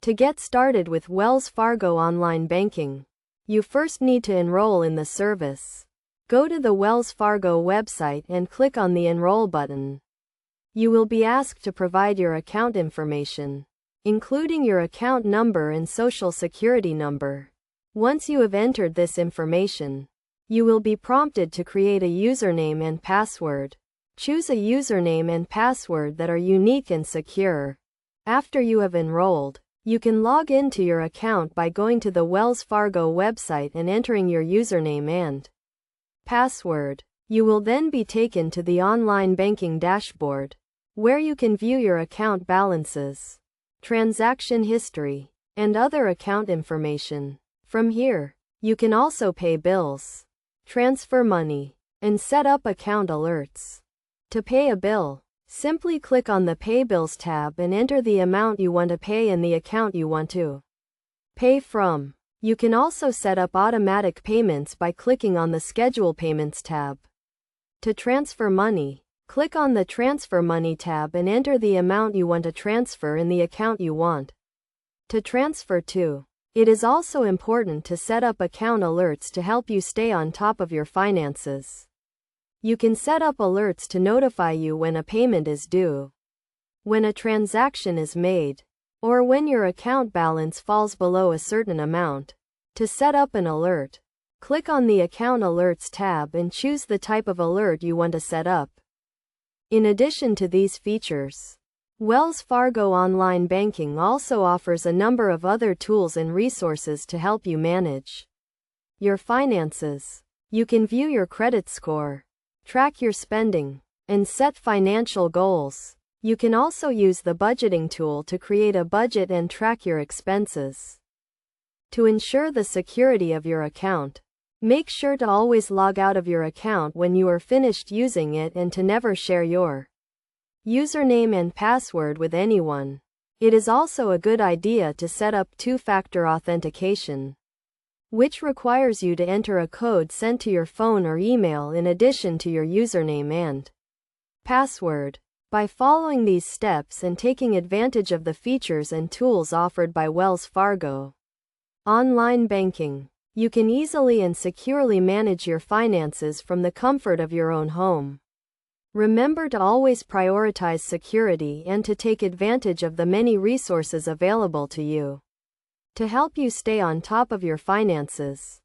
To get started with Wells Fargo online banking, you first need to enroll in the service. Go to the Wells Fargo website and click on the Enroll button. You will be asked to provide your account information, including your account number and social security number. Once you have entered this information, you will be prompted to create a username and password. Choose a username and password that are unique and secure. After you have enrolled, you can log into your account by going to the Wells Fargo website and entering your username and password. You will then be taken to the online banking dashboard, where you can view your account balances, transaction history, and other account information. From here, you can also pay bills, transfer money, and set up account alerts. To pay a bill, simply click on the Pay Bills tab and enter the amount you want to pay and the account you want to pay from. You can also set up automatic payments by clicking on the Schedule Payments tab. To transfer money, click on the Transfer Money tab and enter the amount you want to transfer in the account you want to transfer to. It is also important to set up account alerts to help you stay on top of your finances. You can set up alerts to notify you when a payment is due, when a transaction is made, or when your account balance falls below a certain amount. To set up an alert, click on the Account Alerts tab and choose the type of alert you want to set up. In addition to these features, Wells Fargo Online Banking also offers a number of other tools and resources to help you manage your finances. You can view your credit score, track your spending, and set financial goals. You can also use the budgeting tool to create a budget and track your expenses. To ensure the security of your account, make sure to always log out of your account when you are finished using it and to never share your username and password with anyone. It is also a good idea to set up two-factor authentication, which requires you to enter a code sent to your phone or email in addition to your username and password. By following these steps and taking advantage of the features and tools offered by Wells Fargo Online Banking, you can easily and securely manage your finances from the comfort of your own home. Remember to always prioritize security and to take advantage of the many resources available to you to help you stay on top of your finances.